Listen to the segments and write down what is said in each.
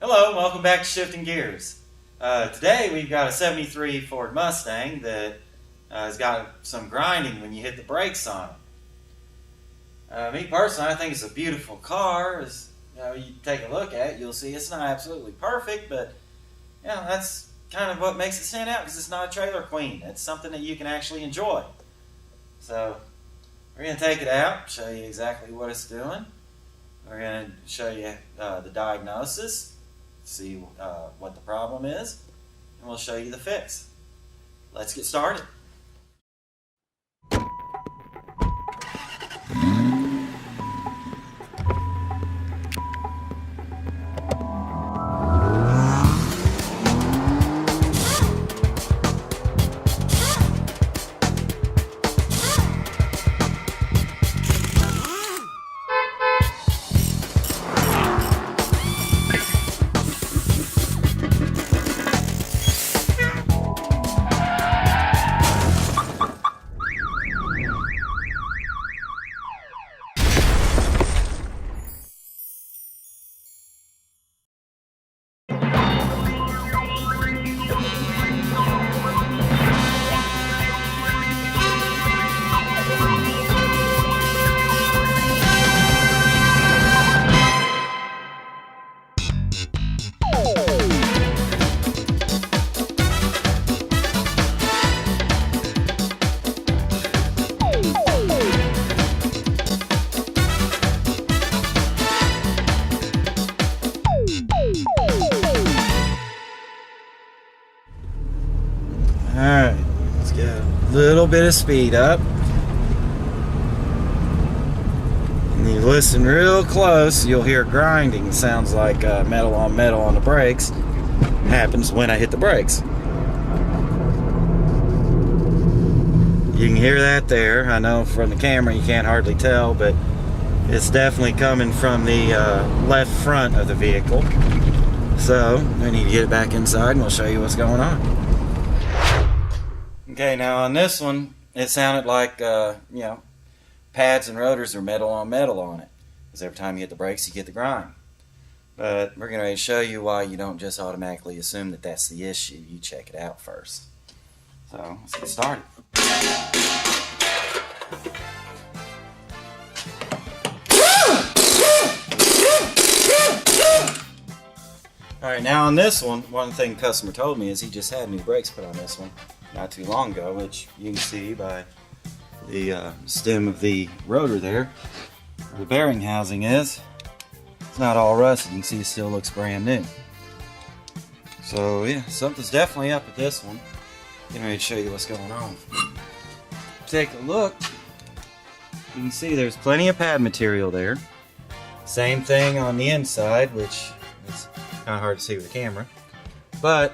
Hello and welcome back to Shifting Gears. Today we've got a 73 Ford Mustang that has got some grinding when you hit the brakes on it. Me personally, I think it's a beautiful car. As you take a look at it, you'll see it's not absolutely perfect, but that's kind of what makes it stand out, because it's not a trailer queen. It's something that you can actually enjoy. So we're going to take it out, show you exactly what it's doing. We're going to show you the diagnosis, see what the problem is, and we'll show you the fix. Let's get started. Alright, let's get a little bit of speed up. And you listen real close, you'll hear grinding. Sounds like metal on the brakes. Happens when I hit the brakes. You can hear that there. I know from the camera you can't hardly tell, but it's definitely coming from the left front of the vehicle. So I need to get it back inside and we'll show you what's going on. Okay, now on this one, it sounded like, pads and rotors are metal on it. Because every time you hit the brakes, you get the grind. But we're going to show you why you don't just automatically assume that that's the issue. You check it out first. So, let's get started. Alright, now on this one thing the customer told me is he just had new brakes put on this one not too long ago, which you can see by the stem of the rotor there, where the bearing housing is. It's not all rusted. You can see it still looks brand new. So yeah, something's definitely up with this one. Getting ready to show you what's going on. Take a look. You can see there's plenty of pad material there. Same thing on the inside, which is kind of hard to see with the camera. But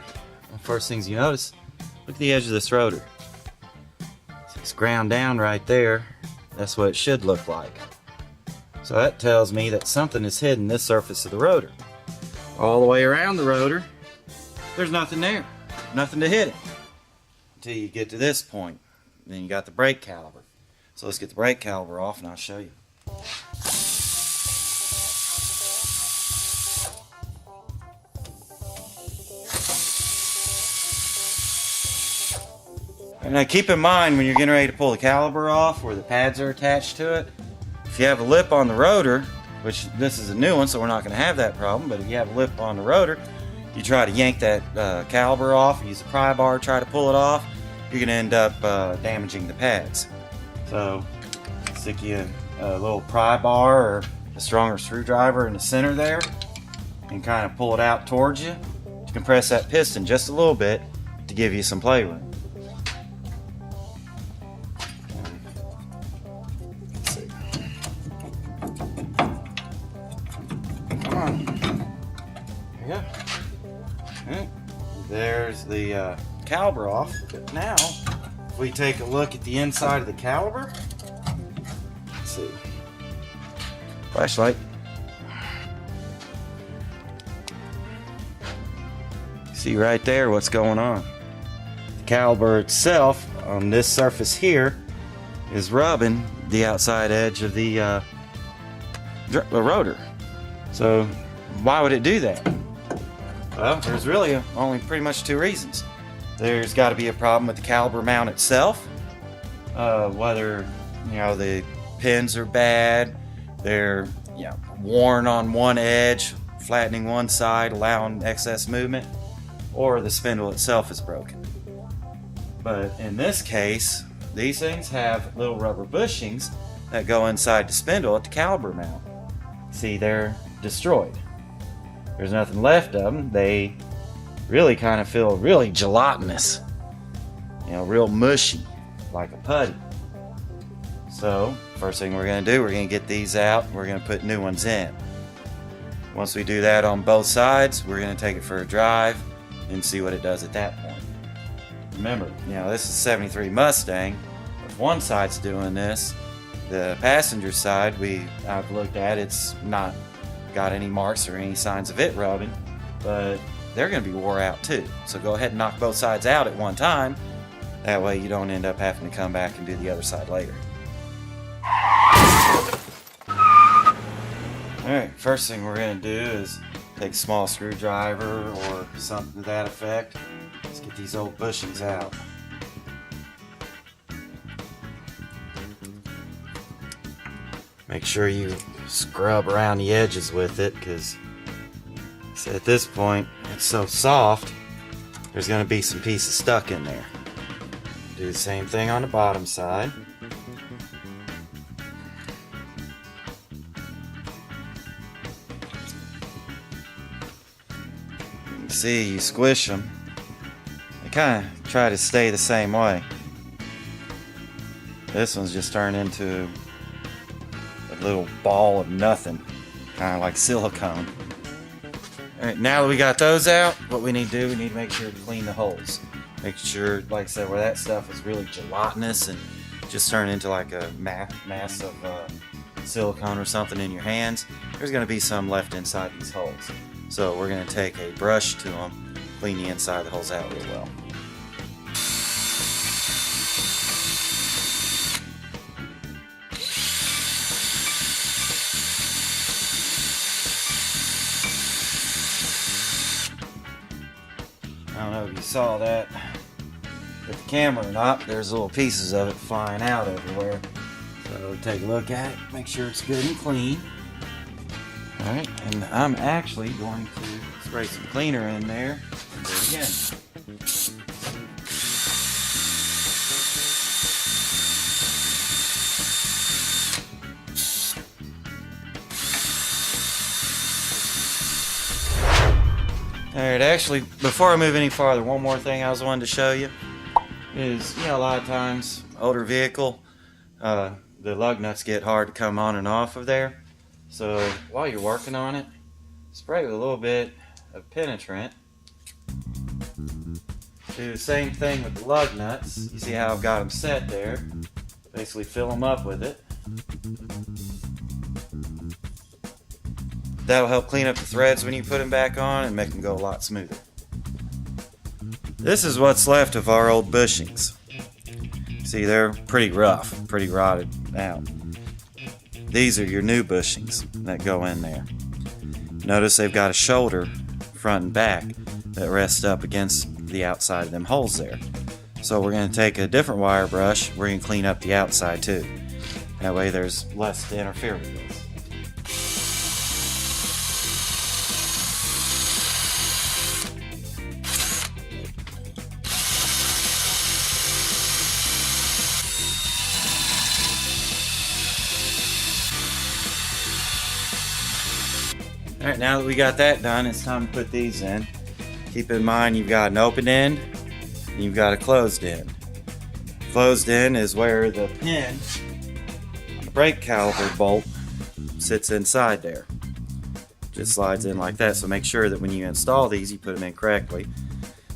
the first things you notice, look at the edge of this rotor. It's ground down right there. That's what it should look like. So that tells me that something is hitting this surface of the rotor. All the way around the rotor, there's nothing there. Nothing to hit it. Until you get to this point. Then you got the brake caliper. So let's get the brake caliper off and I'll show you. Now keep in mind when you're getting ready to pull the caliper off where the pads are attached to it, if you have a lip on the rotor, which this is a new one so we're not going to have that problem, but if you have a lip on the rotor, you try to yank that caliper off, use a pry bar, try to pull it off, you're going to end up damaging the pads. So stick you a little pry bar or a stronger screwdriver in the center there and kind of pull it out towards you to compress that piston just a little bit to give you some playroom. There's the caliper off. But now, if we take a look at the inside of the caliper, let's see. Flashlight. See right there what's going on. The caliper itself on this surface here is rubbing the outside edge of the rotor. So why would it do that? Well, there's really only pretty much two reasons. There's got to be a problem with the caliper mount itself, whether the pins are bad, they're worn on one edge, flattening one side, allowing excess movement, or the spindle itself is broken. But in this case, these things have little rubber bushings that go inside the spindle at the caliper mount. See, they're destroyed. There's nothing left of them. They really kind of feel really gelatinous, real mushy, like a putty. So first thing we're going to do, we're going to get these out. We're going to put new ones in. Once we do that on both sides, we're going to take it for a drive and see what it does at that point. Remember, this is a 73 Mustang. If one side's doing this, the passenger side I've looked at, it's not got any marks or any signs of it rubbing, but they're going to be wore out too. So go ahead and knock both sides out at one time. That way you don't end up having to come back and do the other side later. Alright, first thing we're going to do is take a small screwdriver or something to that effect. Let's get these old bushings out. Make sure you scrub around the edges with it, because at this point it's so soft there's going to be some pieces stuck in there. Do the same thing on the bottom side. See, you squish them, they kind of try to stay the same way. This one's just turned into a little ball of nothing, kind of like silicone. Alright, now that we got those out, what we need to do, we need to make sure to clean the holes. Make sure, like I said, where that stuff is really gelatinous and just turn into like a mass of silicone or something in your hands, there's going to be some left inside these holes. So we're going to take a brush to them, clean the inside of the holes out real well. I don't know if you saw that with the camera or not, there's little pieces of it flying out everywhere. So take a look at it, make sure it's good and clean. Alright, and I'm actually going to spray some cleaner in there and do it again. Alright, actually, before I move any farther, one more thing I was wanting to show you is, a lot of times, older vehicle, the lug nuts get hard to come on and off of there. So while you're working on it, spray with a little bit of penetrant. Do the same thing with the lug nuts. You see how I've got them set there. Basically fill them up with it. That'll help clean up the threads when you put them back on and make them go a lot smoother. This is what's left of our old bushings. See, they're pretty rough, pretty rotted out. These are your new bushings that go in there. Notice they've got a shoulder, front and back, that rests up against the outside of them holes there. So we're going to take a different wire brush, we're going to clean up the outside too. That way there's less to interfere with this. Alright, now that we got that done, it's time to put these in. Keep in mind you've got an open end and you've got a closed end. Closed end is where the pin on the brake caliper bolt sits inside there. Just slides in like that, so make sure that when you install these you put them in correctly.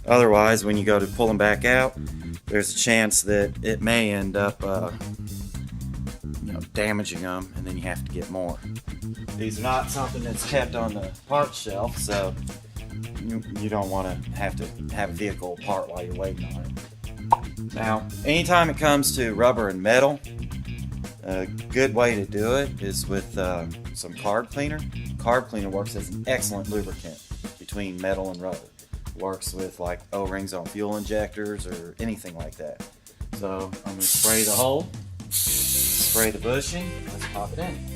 Otherwise, when you go to pull them back out, there's a chance that it may end up damaging them, and then you have to get more. These are not something that's kept on the parts shelf, so you don't want to have a vehicle apart while you're waiting on it. Now, anytime it comes to rubber and metal, a good way to do it is with some carb cleaner. Carb cleaner works as an excellent lubricant. between metal and rubber. Works with like O-rings on fuel injectors or anything like that. So I'm going to spray the hole, spray the bushing. Let's pop it in.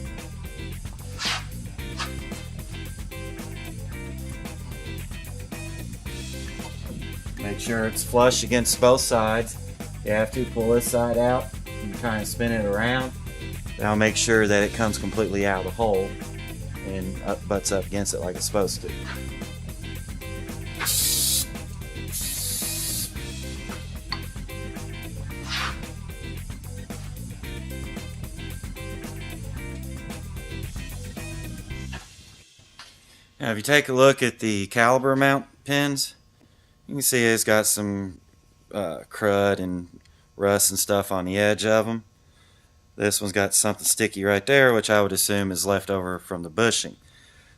Make sure it's flush against both sides. You have to pull this side out and kind of spin it around. Now make sure that it comes completely out of the hole and butts up against it like it's supposed to. Now if you take a look at the caliper mount pins, you can see it's got some crud and rust and stuff on the edge of them. This one's got something sticky right there, which I would assume is left over from the bushing.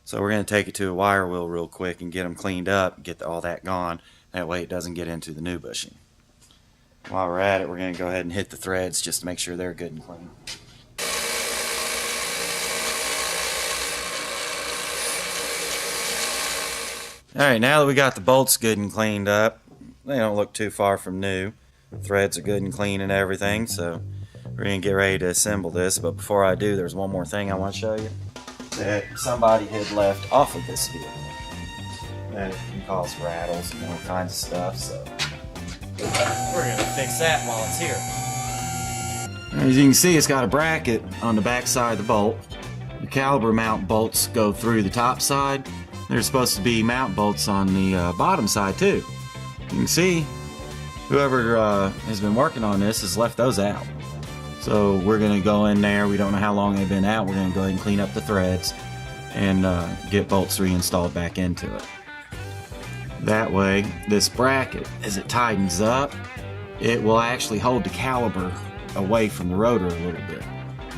So we're going to take it to a wire wheel real quick and get them cleaned up, get all that gone. That way it doesn't get into the new bushing. While we're at it, we're going to go ahead and hit the threads just to make sure they're good and clean. Alright, now that we got the bolts good and cleaned up, they don't look too far from new. Threads are good and clean and everything, so we're going to get ready to assemble this. But before I do, there's one more thing I want to show you that somebody had left off of this vehicle. That can cause rattles and all kinds of stuff, so we're going to fix that while it's here. As you can see, it's got a bracket on the back side of the bolt. The caliper mount bolts go through the top side. There's supposed to be mount bolts on the bottom side too. You can see whoever has been working on this has left those out. So we're going to go in there. We don't know how long they've been out. We're going to go ahead and clean up the threads and get bolts reinstalled back into it. That way, this bracket, as it tightens up, it will actually hold the caliper away from the rotor a little bit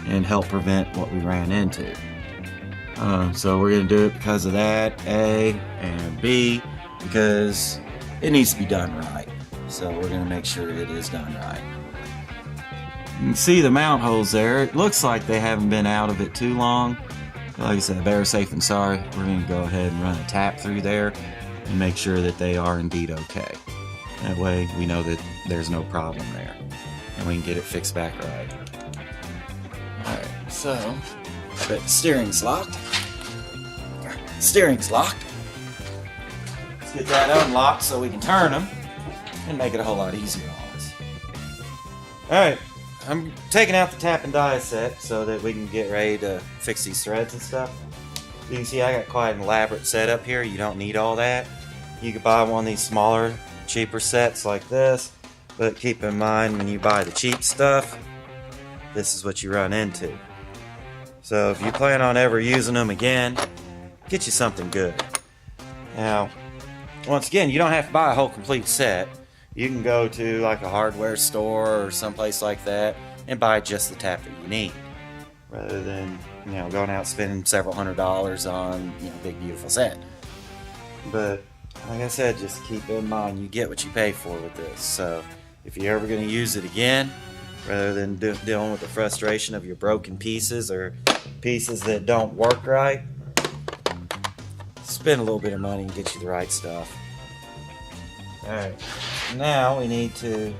and help prevent what we ran into. So we're going to do it because of that, A, and B, because it needs to be done right. So we're going to make sure it is done right. You can see the mount holes there. It looks like they haven't been out of it too long. Like I said, better safe than sorry. We're going to go ahead and run a tap through there and make sure that they are indeed okay. That way we know that there's no problem there and we can get it fixed back right. Alright, so I bet the steering's locked. Steering's locked. Let's get that unlocked so we can turn them and make it a whole lot easier on us. Alright, I'm taking out the tap and die set so that we can get ready to fix these threads and stuff. You can see I got quite an elaborate setup here. You don't need all that. You could buy one of these smaller, cheaper sets like this, but keep in mind when you buy the cheap stuff, this is what you run into. So if you plan on ever using them again, get you something good. Now, once again, you don't have to buy a whole complete set. You can go to like a hardware store or someplace like that and buy just the tap that you need, rather than going out spending several $100s on big beautiful set. But like I said, just keep in mind you get what you pay for with this. So if you're ever going to use it again, rather than dealing with the frustration of your broken pieces or pieces that don't work right, spend a little bit of money and get you the right stuff. Alright, now we need to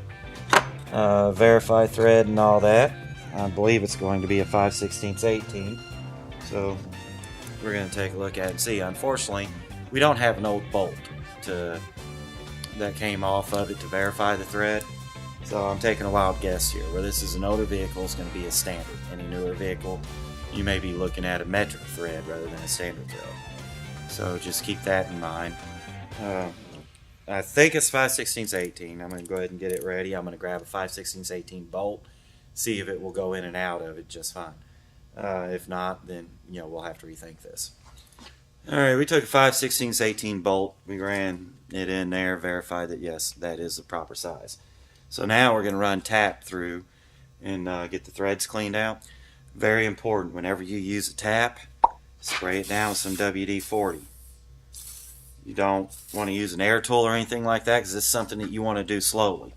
verify thread and all that. I believe it's going to be a 5/16 18. So we're going to take a look at it and see. Unfortunately, we don't have an old bolt that came off of it to verify the thread. So I'm taking a wild guess here. Where this is an older vehicle, it's going to be a standard. Any newer vehicle, you may be looking at a metric thread rather than a standard thread. So just keep that in mind. I think it's 5/16 18. I'm going to go ahead and get it ready. I'm going to grab a 5/16 18 bolt, see if it will go in and out of it just fine. If not, then we'll have to rethink this. Alright, we took a 5/16 18 bolt. We ran it in there, verified that yes, that is the proper size. So now we're going to run tap through and get the threads cleaned out. Very important, whenever you use a tap, spray it down with some WD-40. You don't want to use an air tool or anything like that because this is something that you want to do slowly.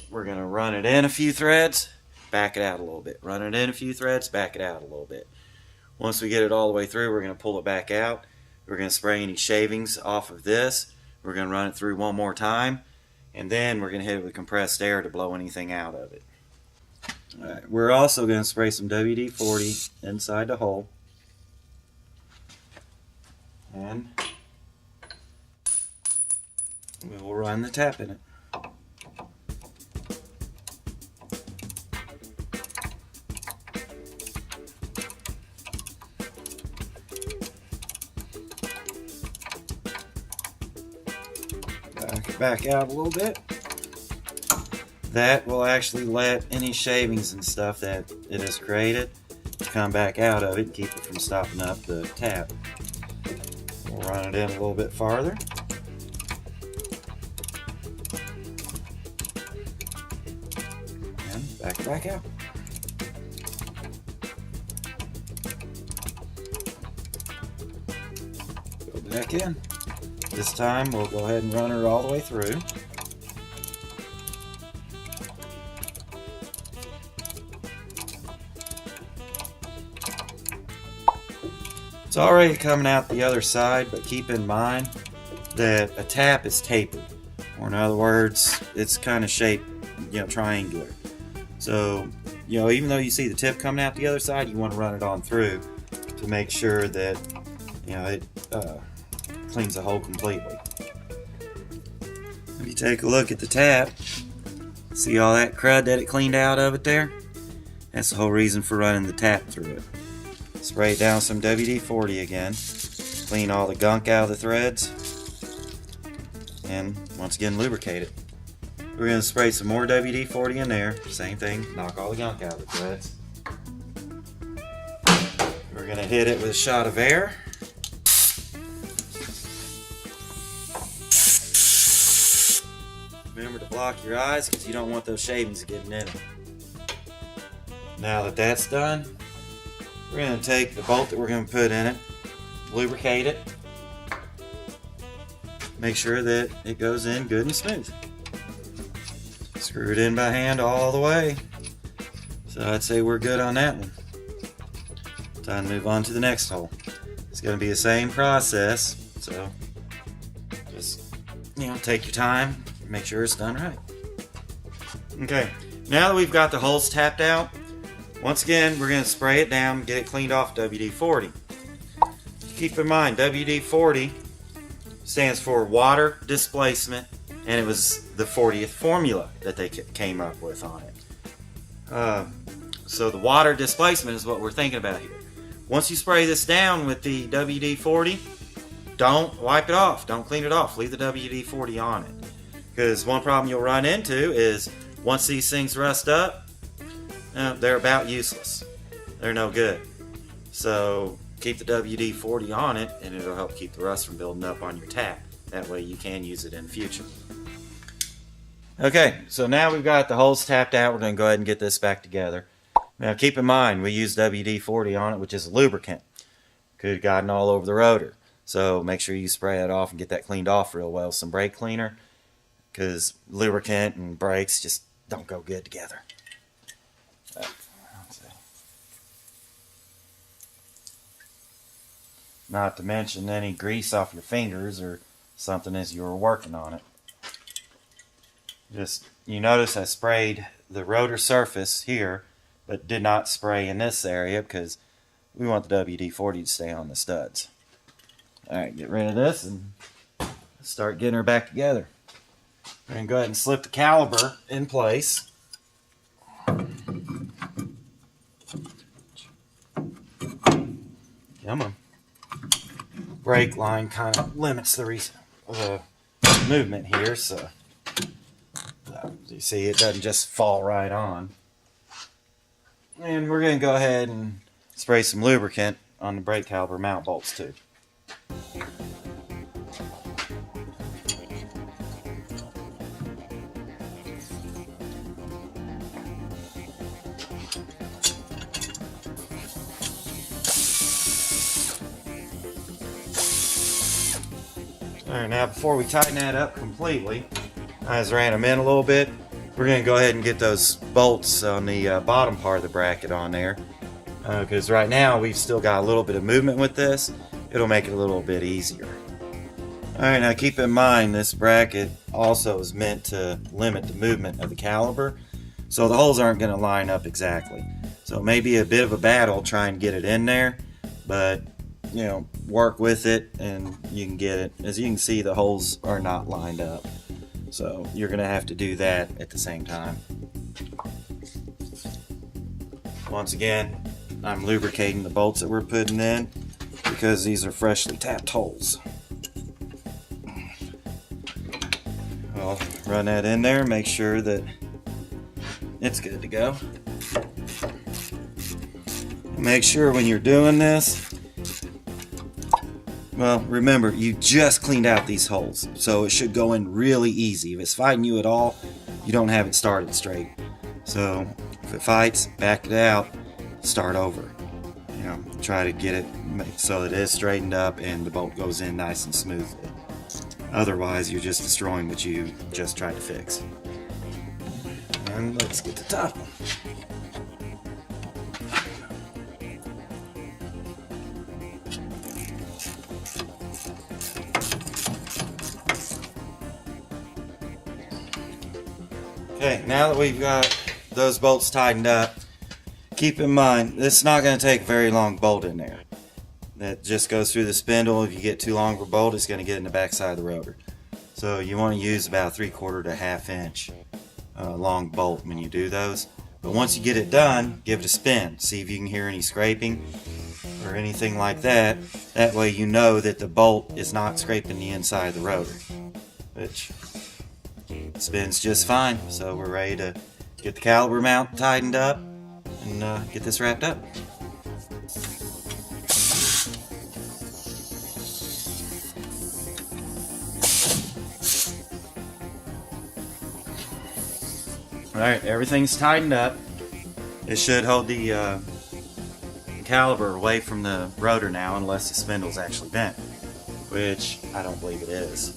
We're going to run it in a few threads, back it out a little bit. Run it in a few threads, back it out a little bit. Once we get it all the way through, we're going to pull it back out, We're going to spray any shavings off of this. We're going to run it through one more time, and then we're going to hit it with compressed air to blow anything out of it. Alright, we're also going to spray some WD-40 inside the hole. And we will run the tap in it. Back it back out a little bit. That will actually let any shavings and stuff that it has created come back out of it and keep it from stopping up the tap. We'll run it in a little bit farther. And back it back out. Go back in. This time we'll go ahead and run her all the way through. It's already coming out the other side, but keep in mind that a tap is tapered, or in other words, it's kind of shaped, triangular. So, even though you see the tip coming out the other side, you want to run it on through to make sure that, it cleans the hole completely. If you take a look at the tap, see all that crud that it cleaned out of it there? That's the whole reason for running the tap through it. Spray it down some WD-40 again, clean all the gunk out of the threads, and once again lubricate it. We're going to spray some more WD-40 in there, same thing, knock all the gunk out of the threads. We're going to hit it with a shot of air. Remember to block your eyes because you don't want those shavings getting in it. Now that that's done, we're going to take the bolt that we're going to put in it, lubricate it, make sure that it goes in good and smooth. Screw it in by hand all the way. So I'd say we're good on that one. Time to move on to the next hole. It's going to be the same process, so just take your time, make sure it's done right. Okay, now that we've got the holes tapped out, once again we're going to spray it down, get it cleaned off WD-40. Keep in mind, WD-40 stands for water displacement, and it was the 40th formula that they came up with on it. So the water displacement is what we're thinking about here. Once you spray this down with the WD-40, don't wipe it off, don't clean it off, leave the WD-40 on it. Because one problem you'll run into is once these things rust up, they're about useless. They're no good. So keep the WD-40 on it and it'll help keep the rust from building up on your tap. That way you can use it in the future. Okay, so now we've got the holes tapped out. We're going to go ahead and get this back together. Now keep in mind we use WD-40 on it, which is a lubricant. Could have gotten all over the rotor. So make sure you spray that off and get that cleaned off real well with some brake cleaner, because lubricant and brakes just don't go good together. Not to mention any grease off your fingers or something as you were working on it. You notice I sprayed the rotor surface here, but did not spray in this area because we want the WD-40 to stay on the studs. Alright, get rid of this and start getting her back together. We're going to go ahead and slip the caliper in place. Come on. Brake line kind of limits the movement here, so you see it doesn't just fall right on. And we're going to go ahead and spray some lubricant on the brake caliper mount bolts too. Alright, now before we tighten that up completely, I just ran them in a little bit. We're going to go ahead and get those bolts on the bottom part of the bracket on there. Because right now we've still got a little bit of movement with this. it'll make it a little bit easier. Alright, now keep in mind this bracket also is meant to limit the movement of the caliper, so the holes aren't going to line up exactly. So it may be a bit of a battle trying to get it in there, but you know, work with it and you can get it. As you can see, the holes are not lined up, so you're going to have to do that at the same time. Once again, I'm lubricating the bolts that we're putting in because these are freshly tapped holes. I'll run that in there, make sure that it's good to go. Make sure when you're doing this, well, remember, you just cleaned out these holes, so it should go in really easy. If it's fighting you at all, you don't have it started straight. So if it fights, back it out, start over. You know, try to get it so it is straightened up and the bolt goes in nice and smoothly. Otherwise, you're just destroying what you just tried to fix. And let's get the top one. Okay, now that we've got those bolts tightened up, keep in mind, this is not going to take a very long bolt in there. That just goes through the spindle. If you get too long of a bolt, it's going to get in the back side of the rotor. So you want to use about 3/4 to 1/2 inch long bolt when you do those. But once you get it done, give it a spin. See if you can hear any scraping or anything like that. That way you know that the bolt is not scraping the inside of the rotor, which spins just fine. So we're ready to get the caliper mount tightened up and get this wrapped up. Alright, everything's tightened up. It should hold the caliper away from the rotor now unless the spindle's actually bent, which I don't believe it is.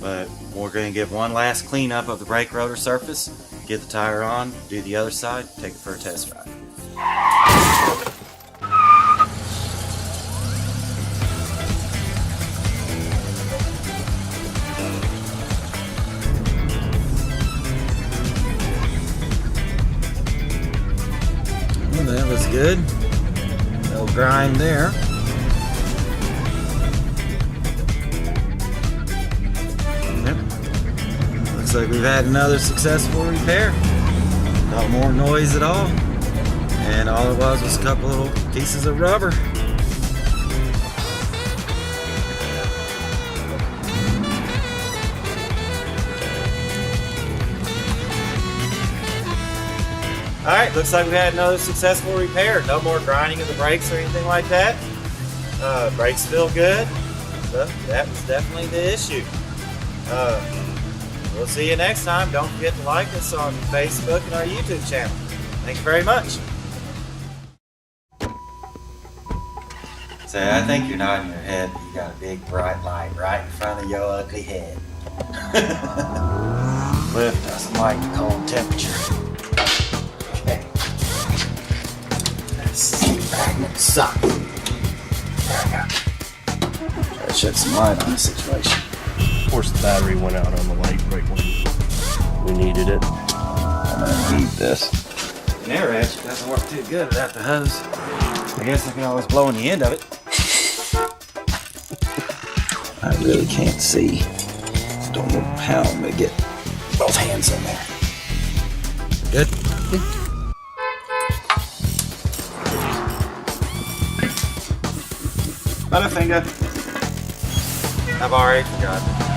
But we're going to give one last cleanup of the brake rotor surface, get the tire on, do the other side, take it for a test drive. Well, that was good. No grind there. Looks like we've had another successful repair. No more noise at all. And all it was a couple little pieces of rubber. Alright, looks like we had another successful repair. No more grinding of the brakes or anything like that. Brakes feel good. So that was definitely the issue. We'll see you next time. Don't forget to like us on Facebook and our YouTube channel. Thank you very much. Say, I think you're nodding your head, but you got a big bright light right in front of your ugly head. Cliff doesn't like the cold temperature. Okay. That's magnet suck. There we go. Try to shed some light on the situation. Of course, the battery went out on the light right when we needed it. I'm gonna need this. An air ratchet doesn't work too good without the hose. I guess I can always blow on the end of it. I really can't see. Don't know how I'm gonna get both hands in there. Good? Butterfinger. I've already forgotten.